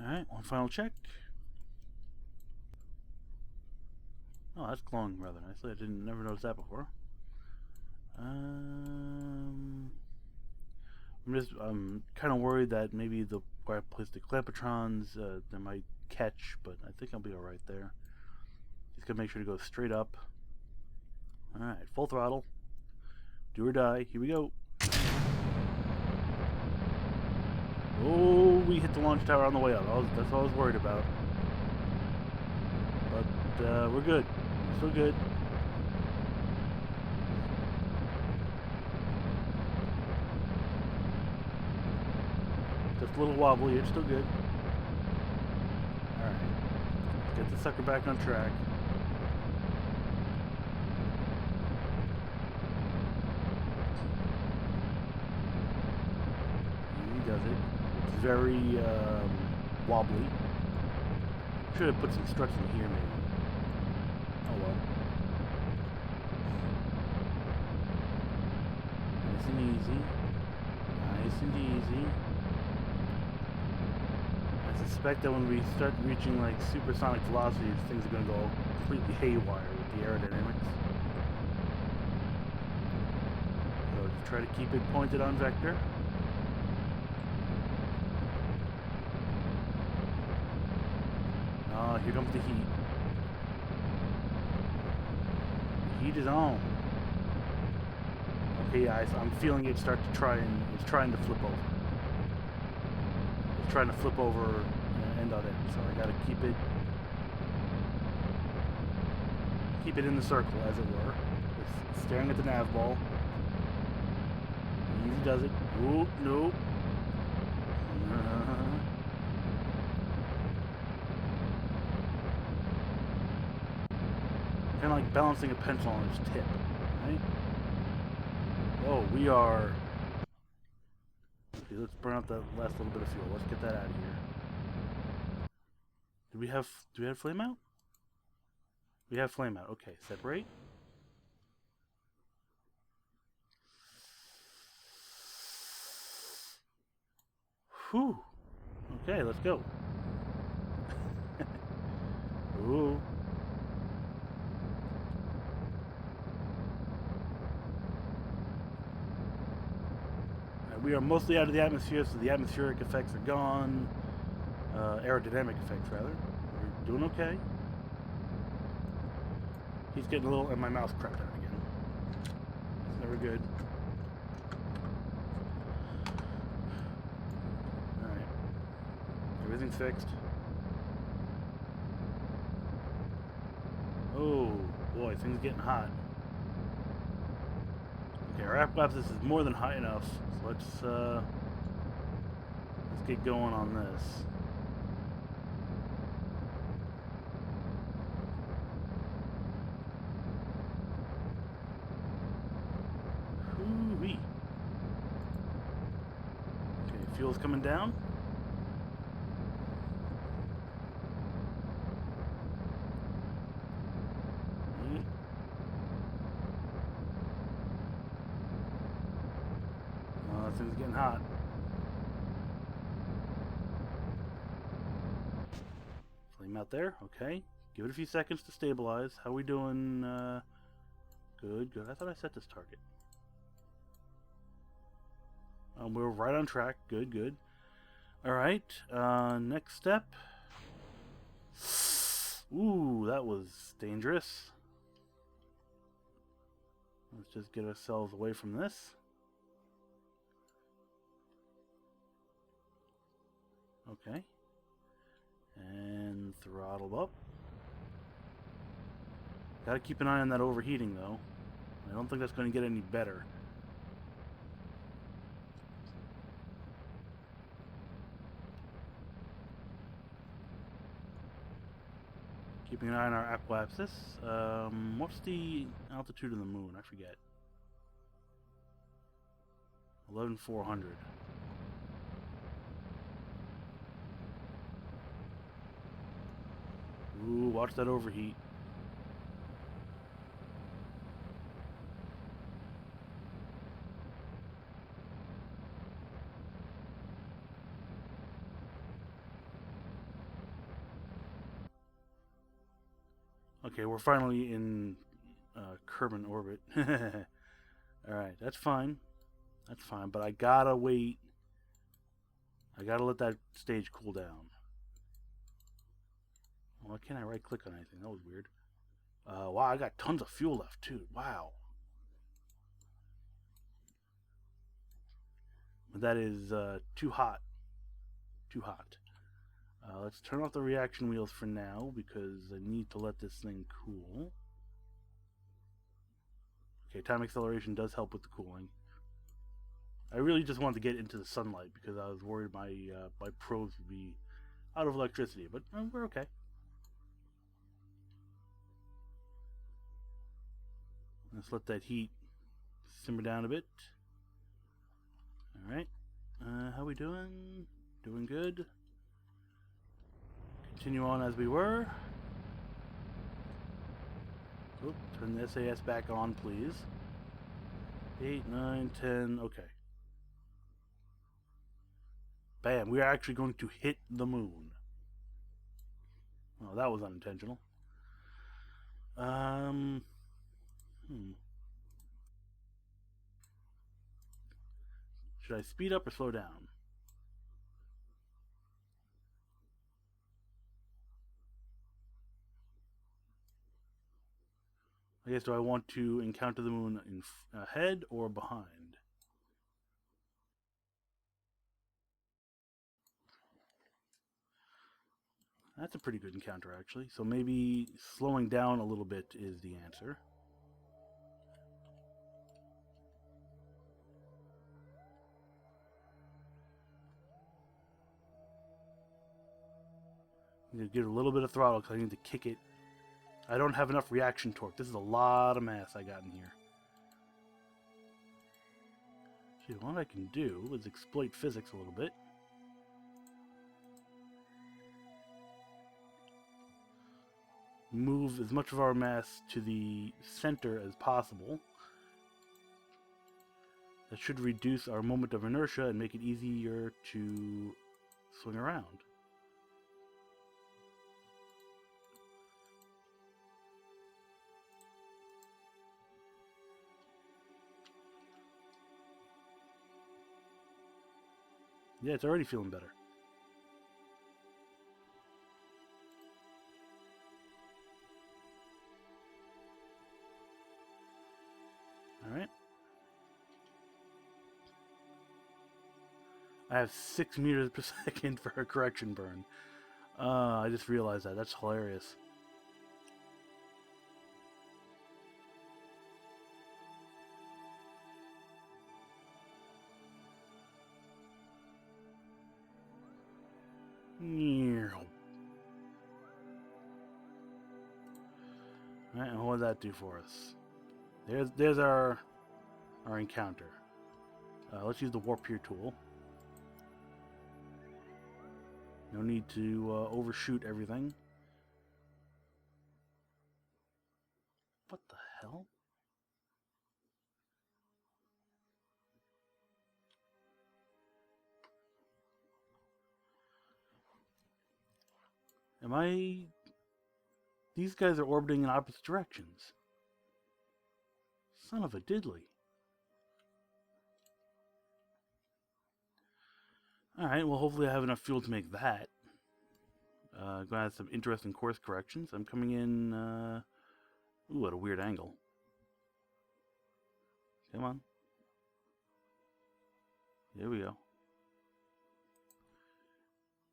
Alright, one final check. Oh, that's glowing rather nicely. I never noticed that before. I'm kind of worried that maybe where I placed the clampatrons, they might catch, but I think I'll be alright there. Just gotta make sure to go straight up. Alright, full throttle. Do or die. Here we go. Oh, we hit the launch tower on the way up. That's all I was worried about. But we're good. We're still good. Just a little wobbly. It's still good. Alright. Let's get the sucker back on track. He does it. It's very wobbly. Should have put some struts in here maybe. Oh well. Nice and easy. Nice and easy. I suspect that when we start reaching like supersonic velocities, things are going to go completely haywire with the aerodynamics. So just try to keep it pointed on vector. Oh, here comes the heat. The heat is on. Okay, guys, I'm feeling it start to it's trying to flip over. It's trying to flip over end on end, so I gotta keep it in the circle, as it were. Just staring at the nav ball. Easy does it. Ooh, nope. Kind of like balancing a pencil on its tip, right? Oh, we are... Okay, let's burn out that last little bit of fuel. Let's get that out of here. Do we have flame out? We have flame out. Okay, separate. Whew. Okay, let's go. Ooh. We are mostly out of the atmosphere, so the atmospheric effects are gone. Aerodynamic effects, rather. We're doing okay. He's getting a little, and my mouse crept out again. That's never good. Alright. Everything's fixed. Oh, boy, things are getting hot. Okay, our apparatus is more than high enough. So let's get going on this. Hoo-wee. Okay, fuel's coming down. Things are getting hot. Flame out there. Okay. Give it a few seconds to stabilize. How are we doing? Good, good. I thought I set this target. We're right on track. Good, good. Alright. Next step. Ooh, that was dangerous. Let's just get ourselves away from this. Okay. And throttle up. Gotta keep an eye on that overheating, though. I don't think that's going to get any better. Keeping an eye on our apoapsis. What's the altitude of the moon? I forget. 11,400. Ooh, watch that overheat. Okay, we're finally in Kerman orbit. Alright, that's fine. That's fine, but I gotta wait. I gotta let that stage cool down. Why can't I right click on anything? That was weird. Wow, I got tons of fuel left too. Wow. But that is too hot. Too hot. Let's turn off the reaction wheels for now because I need to let this thing cool. Okay, time acceleration does help with the cooling. I really just wanted to get into the sunlight because I was worried my probes would be out of electricity, but we're okay. Let's let that heat simmer down a bit. Alright. How we doing? Doing good. Continue on as we were. Oh, turn the SAS back on, please. 8, 9, 10, okay. Bam, we are actually going to hit the moon. Oh, that was unintentional. Should I speed up or slow down? I guess, do I want to encounter the moon in ahead or behind? That's a pretty good encounter, actually. So maybe slowing down a little bit is the answer. I'm going to give it a little bit of throttle because I need to kick it. I don't have enough reaction torque. This is a lot of mass I got in here. See, what I can do is exploit physics a little bit. Move as much of our mass to the center as possible. That should reduce our moment of inertia and make it easier to swing around. Yeah, it's already feeling better. Alright. I have 6 meters per second for a correction burn. I just realized that. That's hilarious. Alright, and what did that do for us? There's our encounter. Let's use the warp here tool. No need to overshoot everything. What the hell? Am I... These guys are orbiting in opposite directions. Son of a diddly. Alright, well hopefully I have enough fuel to make that. Gonna have some interesting course corrections. I'm coming in, at a weird angle. Come on. There we go.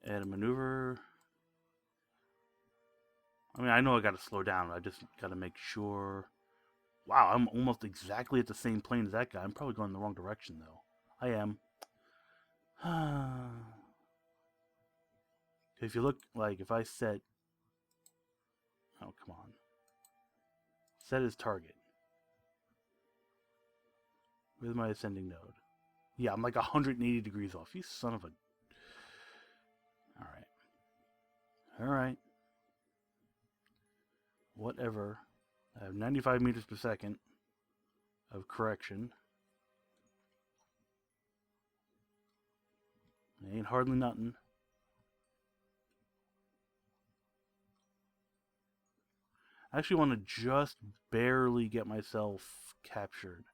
Add a maneuver. I mean, I know I gotta slow down. I just gotta make sure. Wow, I'm almost exactly at the same plane as that guy. I'm probably going in the wrong direction, though. I am. If you look, like, if I set... Oh, come on. Set his target. Where's my ascending node? Yeah, I'm like 180 degrees off. You son of a... Alright. Alright. Whatever. I have 95 meters per second of correction. Ain't hardly nothing. I actually want to just barely get myself captured.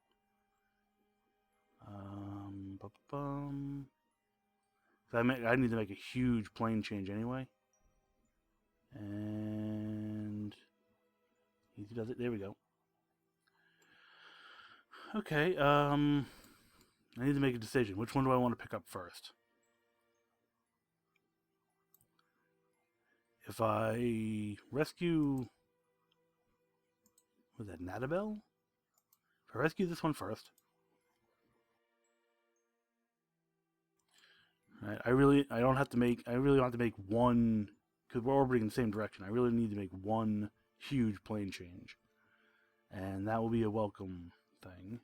I need to make a huge plane change anyway. And easy does it. There we go. Okay, I need to make a decision. Which one do I want to pick up first? If I rescue... Was that Natabelle? If I rescue this one first... Right, I really don't have to make one, because we're orbiting in the same direction. I really need to make one huge plane change. And that will be a welcome thing.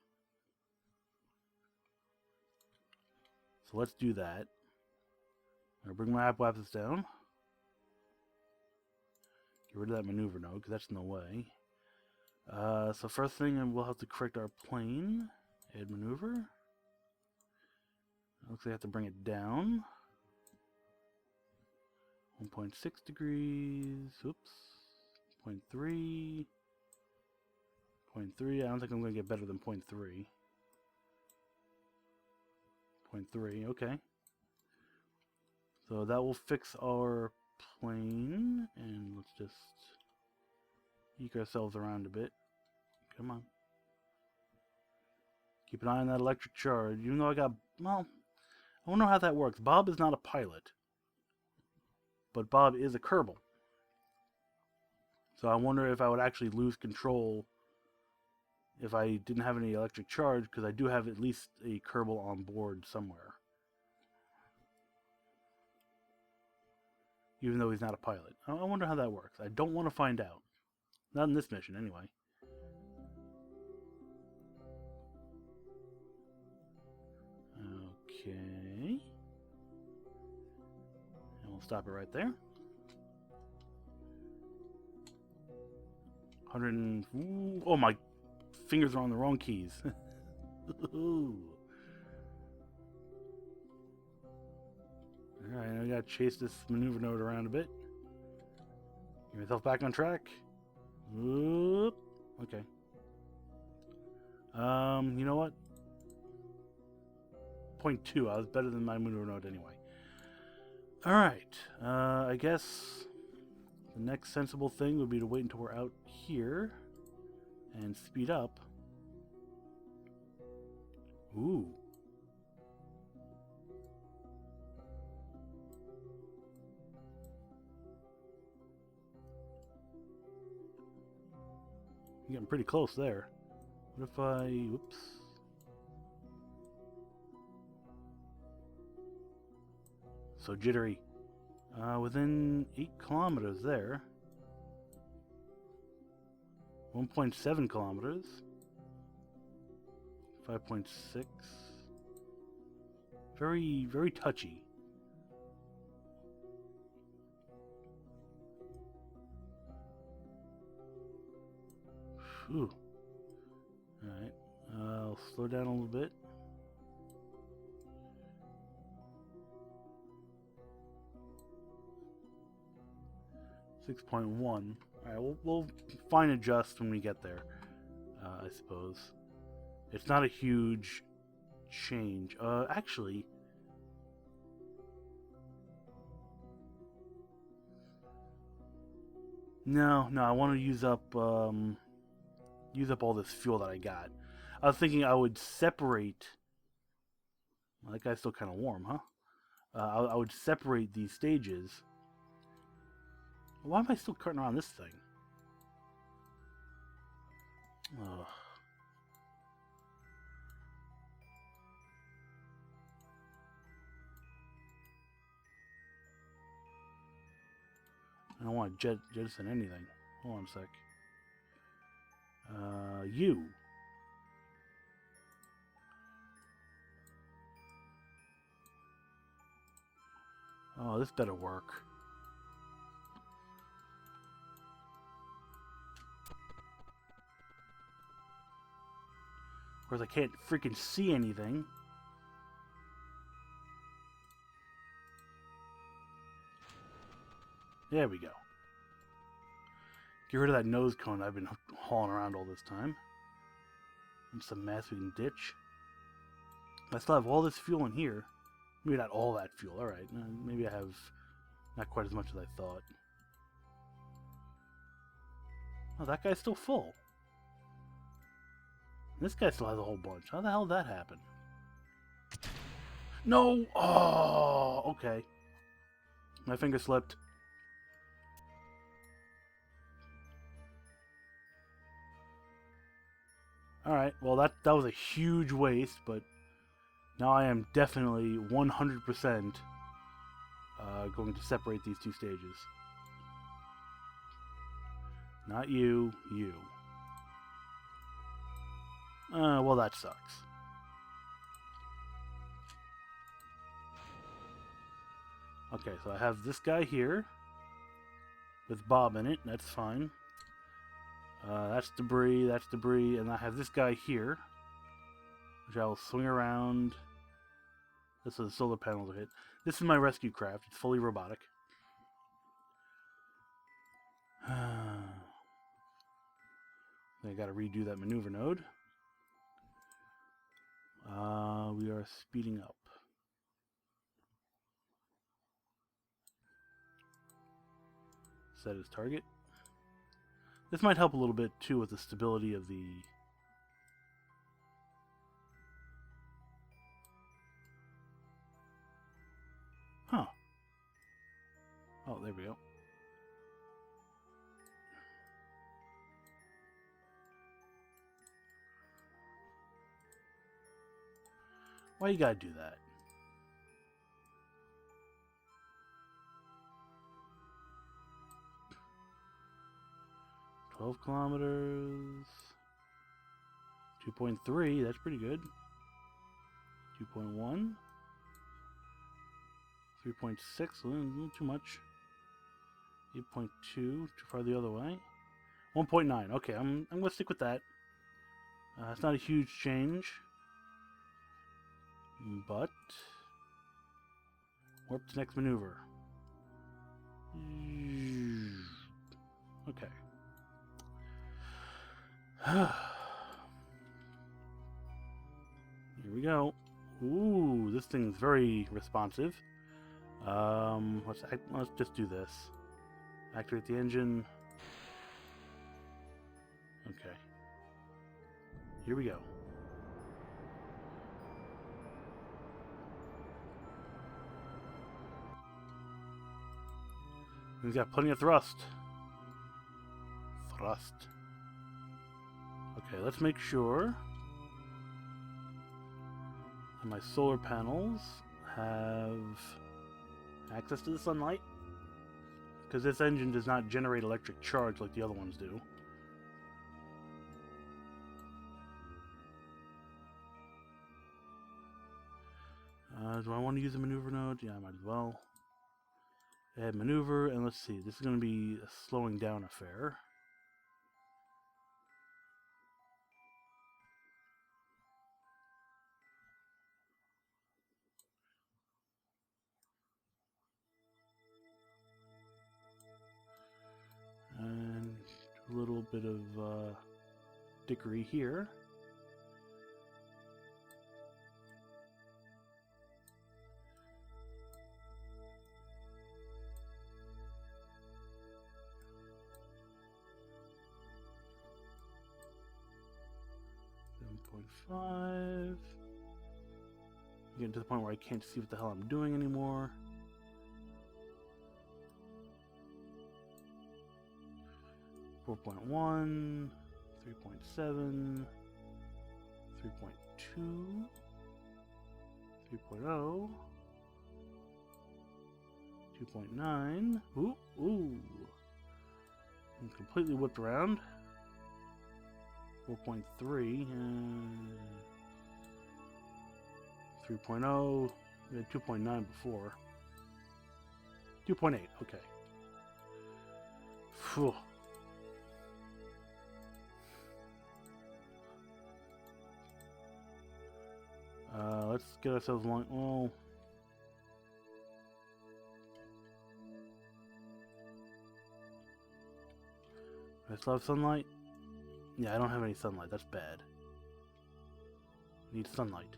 So let's do that. I'm going to bring my apparatus down. Get rid of that maneuver node, because that's in the way. So first thing, we'll have to correct our plane. Add maneuver. Looks like I have to bring it down. 1.6 degrees. Oops. 0.3. 0.3. I don't think I'm going to get better than 0.3. 0.3. Okay. So that will fix our plane. And let's just eke ourselves around a bit. Come on. Keep an eye on that electric charge. Even though I got... Well... I don't know how that works. Bob is not a pilot, but Bob is a Kerbal. So I wonder if I would actually lose control if I didn't have any electric charge, because I do have at least a Kerbal on board somewhere. Even though he's not a pilot. I wonder how that works. I don't want to find out. Not in this mission, anyway. Okay. And we'll stop it right there. 100 and... Ooh, oh, my fingers are on the wrong keys. Alright, I gotta chase this maneuver node around a bit. Get myself back on track. Oop. Okay. You know what? 0.2. I was better than my maneuver node anyway. Alright. I guess the next sensible thing would be to wait until we're out here and speed up. Ooh. I'm getting pretty close there. What if I... Whoops. So jittery. Within 8 kilometers there. 1.7 kilometers. 5.6. Very, very touchy. Whew. Alright. I'll slow down a little bit. .1. Alright, we'll fine adjust when we get there, I suppose. It's not a huge change. Actually... No, I want to use up all this fuel that I got. I was thinking I would separate... Well, that guy's still kind of warm, huh? I would separate these stages. Why am I still cutting around this thing? Ugh. I don't want to jettison anything. Hold on a sec. You. Oh, this better work. Of course, I can't freaking see anything. There we go. Get rid of that nose cone I've been hauling around all this time. And some mass we can ditch. I still have all this fuel in here. Maybe not all that fuel. Alright, maybe I have not quite as much as I thought. Oh, that guy's still full. This guy still has a whole bunch. How the hell did that happen? No! Oh, okay. My finger slipped. Alright, well that was a huge waste, but now I am definitely 100% going to separate these two stages. Not you, you. Well that sucks. Okay, so I have this guy here with Bob in it, that's fine. That's debris, and I have this guy here, which I will swing around. This is the solar panels are hit. This is my rescue craft, it's fully robotic. I gotta redo that maneuver node. We are speeding up. Set as target. This might help a little bit too with the stability of the Oh, there we go. Why you gotta do that? $12 kilometers. 2.3, that's pretty good. 2.1. 3.6, a little too much. 8.2, too far the other way. 1.9, okay, I'm gonna stick with that. It's not a huge change. But warp to next maneuver. Okay. Here we go. Ooh, this thing's very responsive. Let's just do this. Activate the engine. Okay. Here we go. He's got plenty of thrust. Okay, let's make sure that my solar panels have access to the sunlight, because this engine does not generate electric charge like the other ones do. Do I want to use a maneuver node? Yeah, I might as well. Add maneuver, and let's see, this is going to be a slowing down affair. And a little bit of dickery here. .5. Getting to the point where I can't see what the hell I'm doing anymore. .1, 3.7, 3.2, 3.0, 2.9. Ooh. I'm completely whipped around. 4.3, 3.0, we had 2.9 before. 2.8, okay. Phew. Let's get ourselves along. Well, I still have sunlight? Yeah, I don't have any sunlight. That's bad. Need sunlight.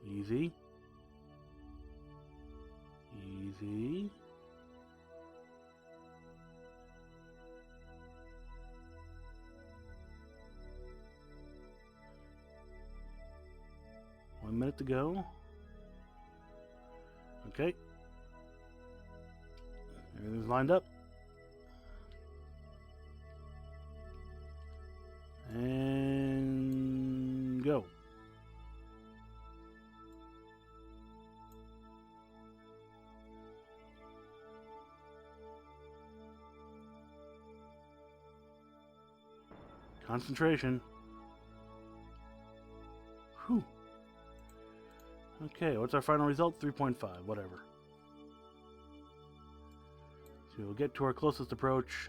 Easy. Easy. One minute to go. Okay. Everything's lined up. And go. Concentration. Whew. Okay, what's our final result? 3.5, whatever. So we'll get to our closest approach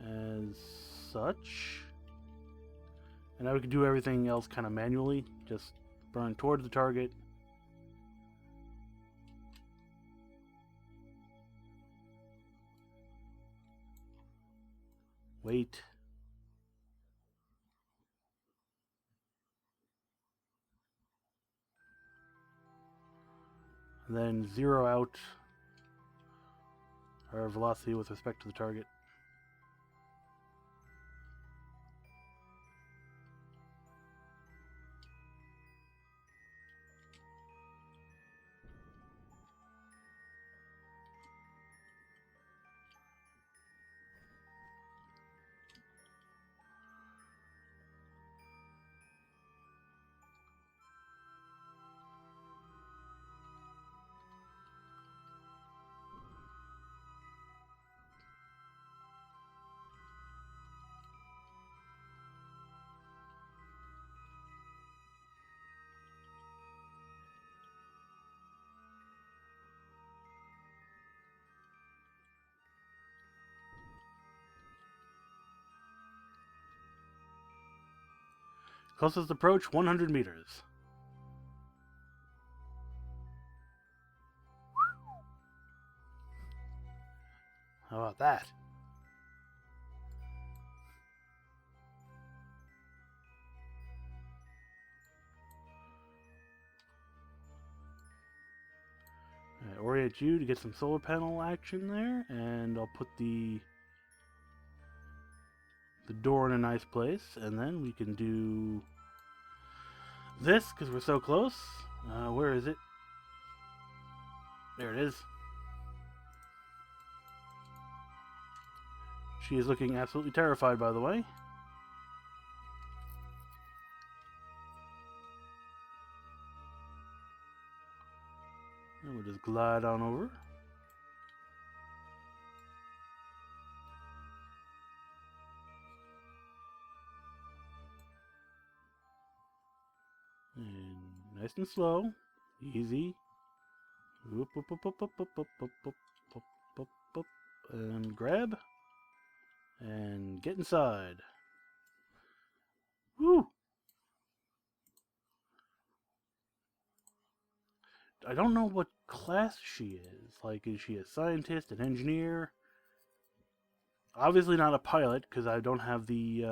as such. And now we can do everything else kind of manually. Just burn towards the target. Wait. And then zero out our velocity with respect to the target. Closest approach, 100 meters. How about that? Right, orient you to get some solar panel action there, and I'll put the door in a nice place, and then we can do this because we're so close. Where is it? There it is. She is looking absolutely terrified, by the way. And we'll just glide on over. And nice and slow. Easy. Whoop, whoop, whoop, whoop, whoop, whoop, whoop, whoop, whoop, whoop, whoop, whoop. And grab. And get inside. Woo! I don't know what class she is. Like, is she a scientist, an engineer? Obviously not a pilot, because I don't have the,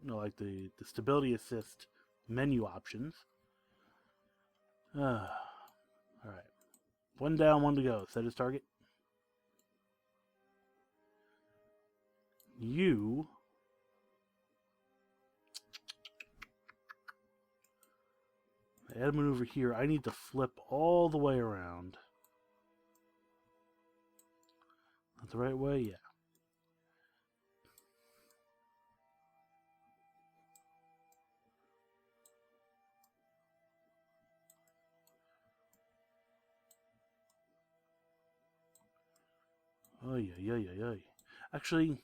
like the stability assist menu options. Alright. One down, one to go. Set his target. You... add a maneuver here. I need to flip all the way around. That's the right way? Yeah. Oh, yeah. Actually,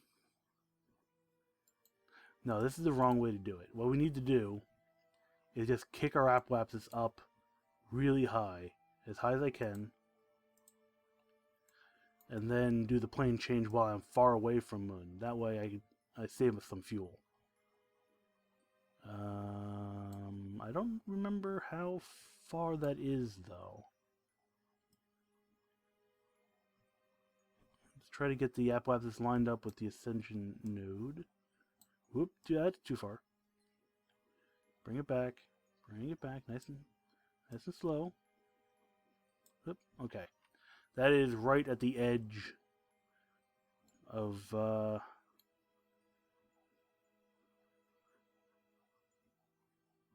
no, this is the wrong way to do it. What we need to do is just kick our apoapsis up really high, as high as I can, and then do the plane change while I'm far away from Moon. That way I save us some fuel. I don't remember how far that is, though. Let's try to get the Apoapsis lined up with the Ascension node. Whoop, that's too far. Bring it back. Bring it back. Nice and slow. Whoop, okay. That is right at the edge of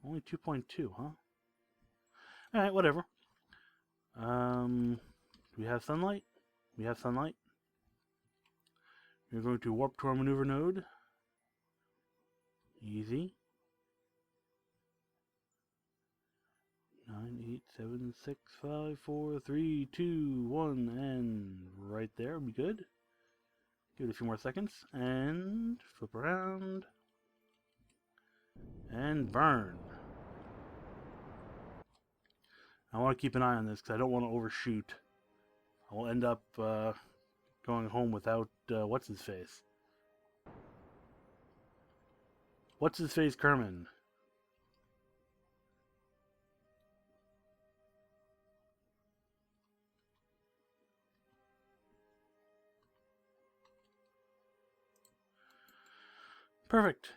only 2.2, huh? Alright, whatever. Do we have sunlight? We have sunlight. We're going to warp to our maneuver node. Easy. 9, 8, 7, 6, 5, 4, 3, 2, 1, and right there would be good. Give it a few more seconds, and flip around, and burn. I want to keep an eye on this because I don't want to overshoot. I will end up going home without what's-his-face. What's-his-face Kerman. Perfect.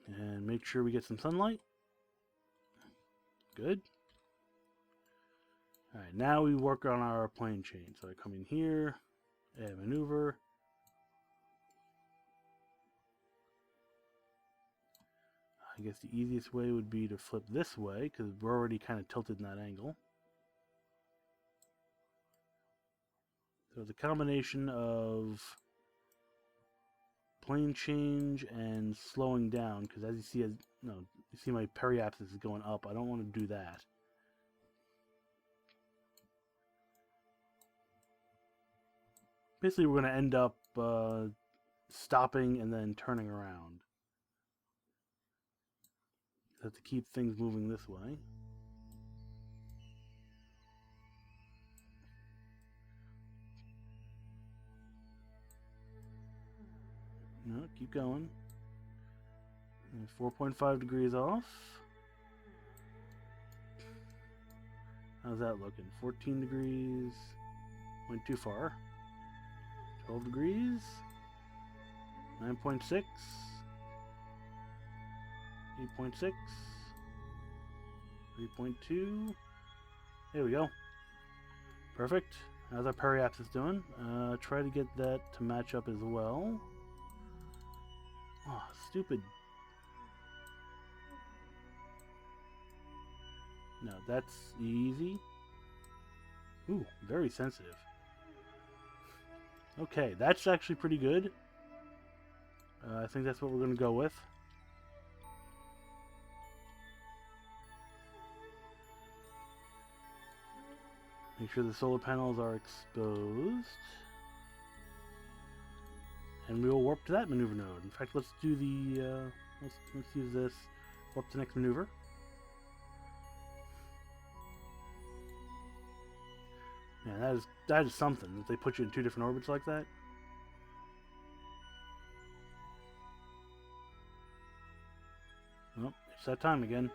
And make sure we get some sunlight. Good. Alright, now we work on our plane change. So I come in here, and maneuver. I guess the easiest way would be to flip this way, because we're already kind of tilted in that angle. So the combination of plane change and slowing down, because as you see, you see my periapsis is going up. I don't want to do that. Basically, we're going to end up stopping and then turning around. So to keep things moving this way. No, keep going. 4.5 degrees off. How's that looking? 14 degrees. Went too far. 12 degrees. 9.6. 8.6. 3.2. There we go. Perfect. How's our periapsis doing? Try to get that to match up as well. Oh, stupid. No, that's easy. Ooh, very sensitive. Okay, that's actually pretty good. I think that's what we're going to go with. Make sure the solar panels are exposed. And we will warp to that maneuver node. In fact, let's do the, let's use this, warp to the next maneuver. Yeah, that is something, that they put you in two different orbits like that. Well, it's that time again.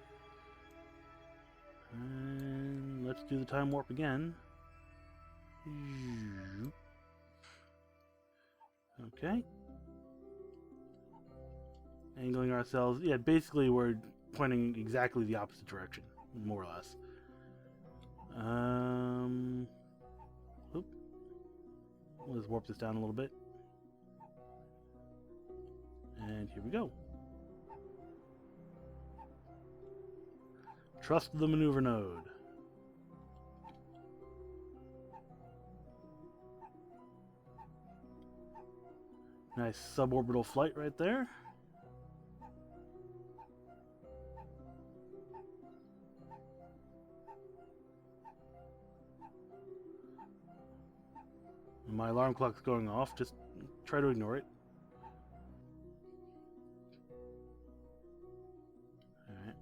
And let's do the time warp again. Okay. Angling ourselves. Yeah, basically we're pointing exactly the opposite direction, more or less. Oop. Let's warp this down a little bit. And here we go. Trust the maneuver node. Nice suborbital flight right there. My alarm clock's going off. Just try to ignore it. Alright.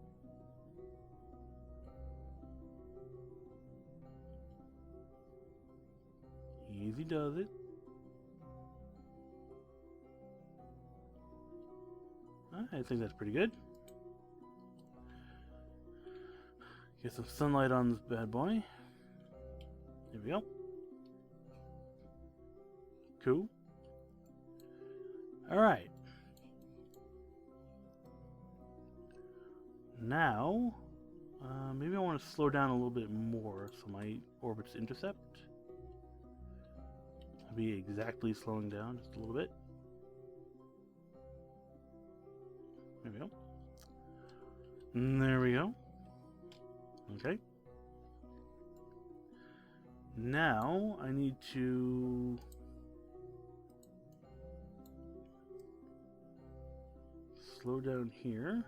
Easy does it. I think that's pretty good. Get some sunlight on this bad boy. There we go. Cool. Alright. Now, maybe I want to slow down a little bit more so my orbits intercept. I'll be exactly slowing down just a little bit. There we go. And there we go. Okay. Now I need to slow down here.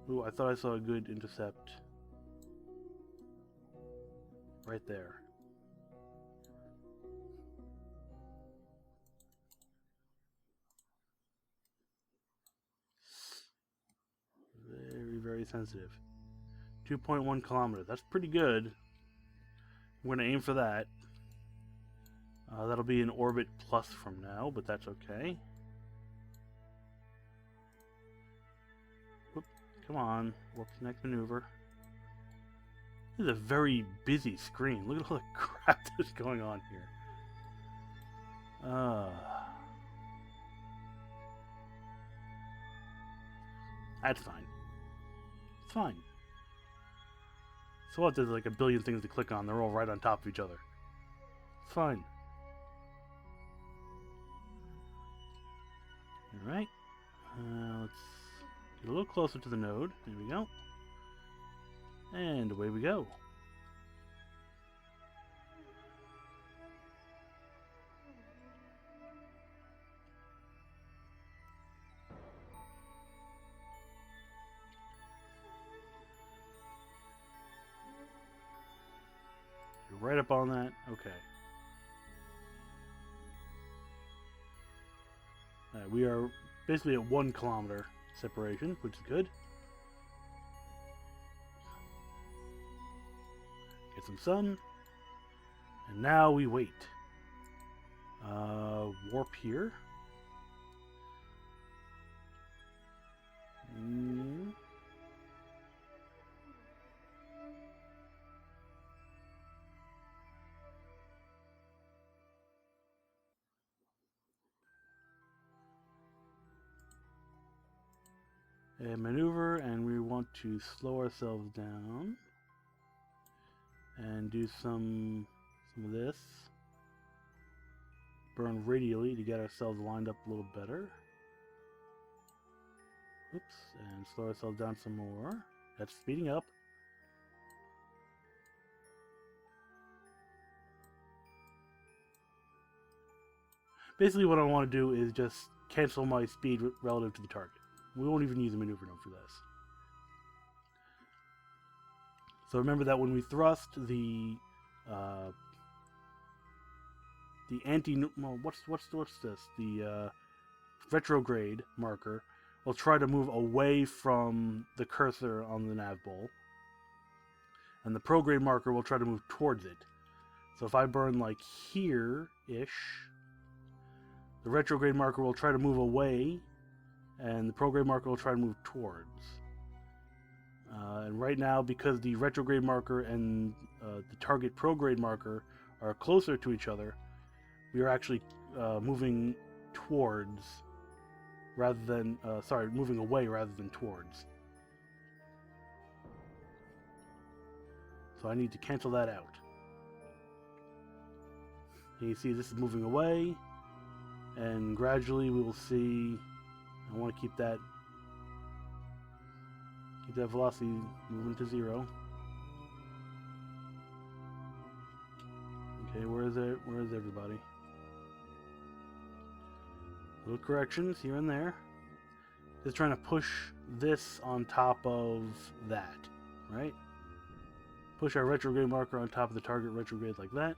Ooh, I thought I saw a good intercept right there. Very, very sensitive. 2.1 kilometers. That's pretty good. I'm going to aim for that. That'll be an orbit plus from now, but that's okay. Whoop, come on. What's the next maneuver? This is a very busy screen. Look at all the crap that's going on here. That's fine. It's fine. So what? There's like a billion things to click on. They're all right on top of each other. It's fine. Alright. Let's get a little closer to the node. There we go. And away we go. You're right up on that. Okay. We are basically at 1 kilometer separation, which is good. Get some sun. And now we wait. Warp here. And maneuver, and we want to slow ourselves down and do some of this. Burn radially to get ourselves lined up a little better. Oops, and slow ourselves down some more. That's speeding up. Basically what I want to do is just cancel my speed relative to the target. We won't even use a maneuver node for this. So remember that when we thrust, the retrograde marker will try to move away from the cursor on the nav bowl, and the prograde marker will try to move towards it. So if I burn like here-ish, the retrograde marker will try to move away, and the prograde marker will try to move towards. And right now, because the retrograde marker and the target prograde marker are closer to each other, we are actually moving towards rather than, moving away rather than towards. So I need to cancel that out. And you see this is moving away, and gradually we will see. I want to keep that velocity moving to 0. Okay, where is it? Where is everybody? Little corrections here and there. Just trying to push this on top of that, right? Push our retrograde marker on top of the target retrograde like that.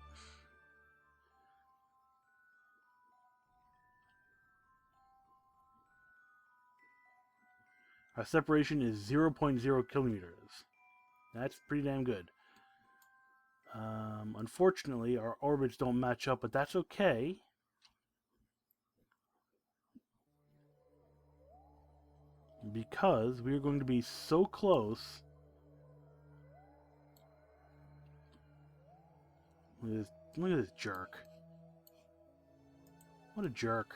Our separation is 0.0 kilometers. That's pretty damn good. Unfortunately, our orbits don't match up, but that's okay. because we are going to be so close. Look at this jerk. What a jerk.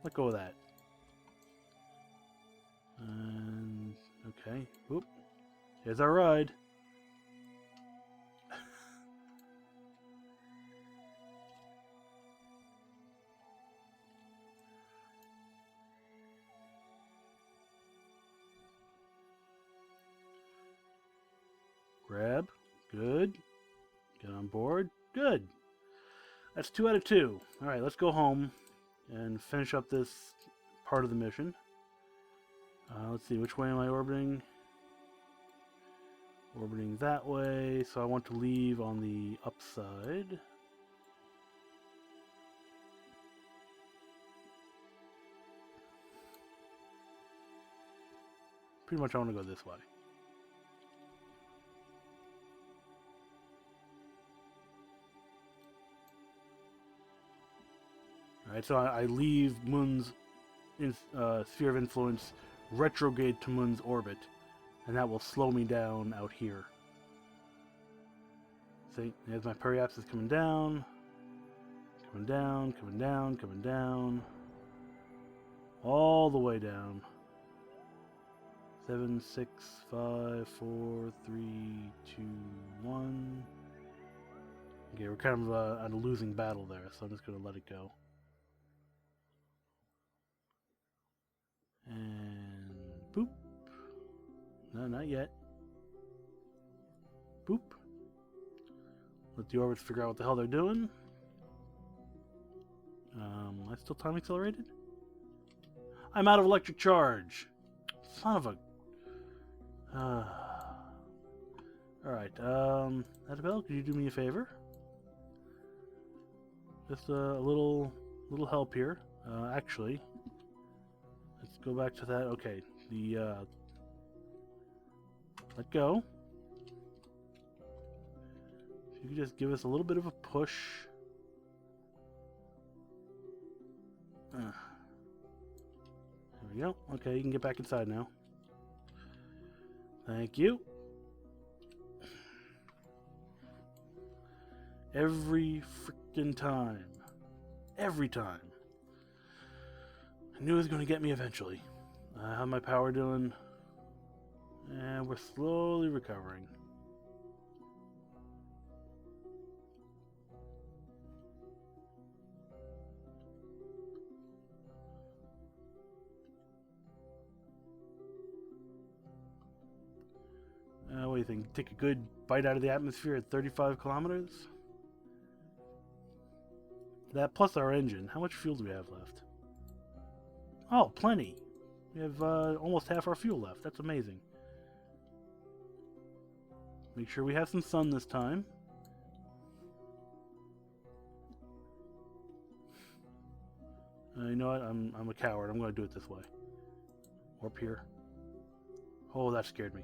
Let go of that. And okay. Oop. Here's our ride. Grab. Good. Get on board. Good. That's 2 out of 2. Alright, let's go home and finish up this part of the mission. Let's see, which way am I orbiting? Orbiting that way, so I want to leave on the upside. Pretty much I want to go this way. Alright, so I leave Moon's sphere of influence, retrograde to Moon's orbit, and that will slow me down out here. See, there's my periapsis coming down, coming down, coming down, coming down, all the way down. 7, 6, 5, 4, 3, 2, 1. Okay, we're kind of on a losing battle there, so I'm just going to let it go. And boop. No, not yet. Boop. Let the orbits figure out what the hell they're doing. Am I still time accelerated? I'm out of electric charge. Son of a... Alright, Natabelle, could you do me a favor? Just a little help here. Actually, let's go back to that. Okay, let go. If you could just give us a little bit of a push. There we go. Okay, you can get back inside now. Thank you. Every freaking time. Every time. I knew it was going to get me eventually. How's my power doing? And we're slowly recovering. What do you think? Take a good bite out of the atmosphere at 35 kilometers? That plus our engine. How much fuel do we have left? Oh, plenty. We have almost half our fuel left. That's amazing. Make sure we have some sun this time. You know what? I'm a coward. I'm going to do it this way. Warp here. Oh, that scared me.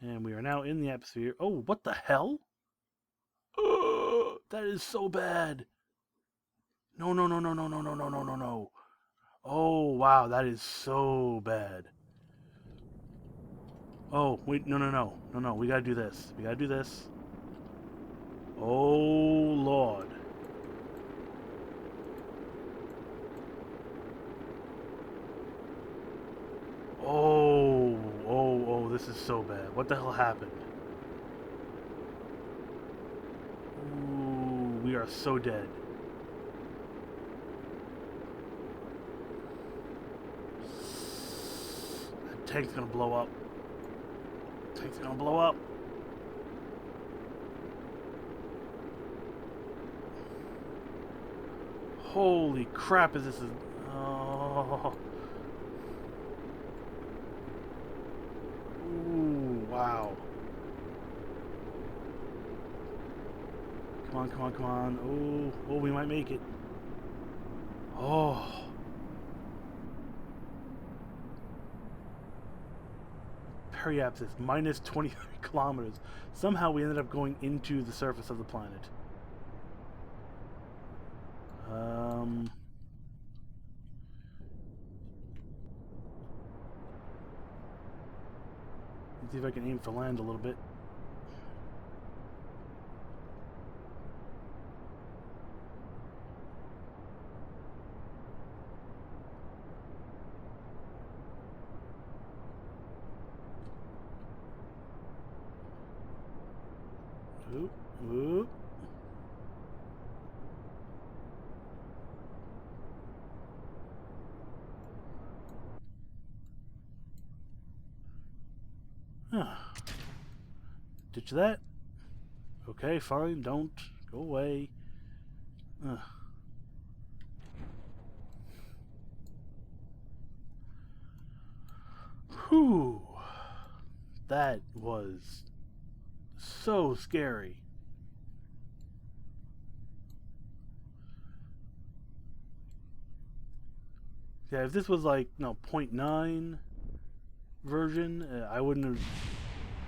And we are now in the atmosphere. Oh, what the hell? Oh, that is so bad. No, no, no, no, no, no, no, no, no, no, no. Oh, wow, that is so bad. Oh, wait, no, no, no. No, no, we gotta do this. We gotta do this. Oh, Lord. Oh, this is so bad. What the hell happened? Ooh, we are so dead. That tank's gonna blow up. Tank's gonna blow up. Holy crap, is this a... Oh... Ooh, wow. Come on, come on, come on. Oh, we might make it. Oh. Periapsis, minus 23 kilometers. Somehow we ended up going into the surface of the planet. Let's see if I can aim for land a little bit. Oop, oop. Ditch that. Okay, fine. Don't go away. Whew. That was so scary. Yeah, if this was like, no, 0.9 version, I wouldn't have.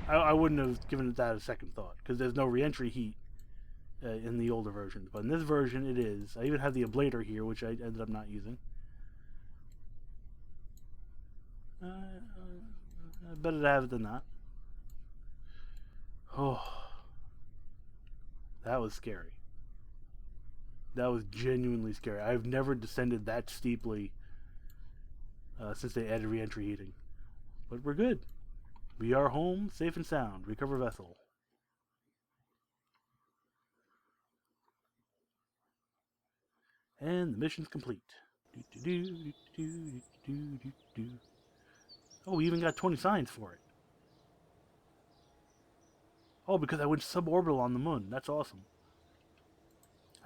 I wouldn't have given that a second thought because there's no re-entry heat in the older versions. But in this version, it is. I even have the ablator here, which I ended up not using. Better to have it than not. Oh, that was scary. That was genuinely scary. I've never descended that steeply since they added re-entry heating. But we're good. We are home, safe and sound. Recover vessel. And the mission's complete. Oh, we even got 20 signs for it. Oh, because I went suborbital on the moon. That's awesome.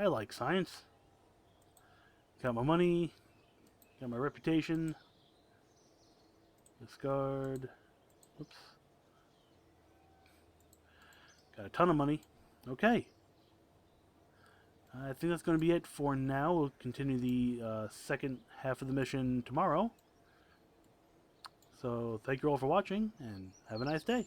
I like science. Got my money. Got my reputation. Discard. Oops. Got a ton of money. Okay. I think that's going to be it for now. We'll continue the second half of the mission tomorrow. So thank you all for watching, and have a nice day.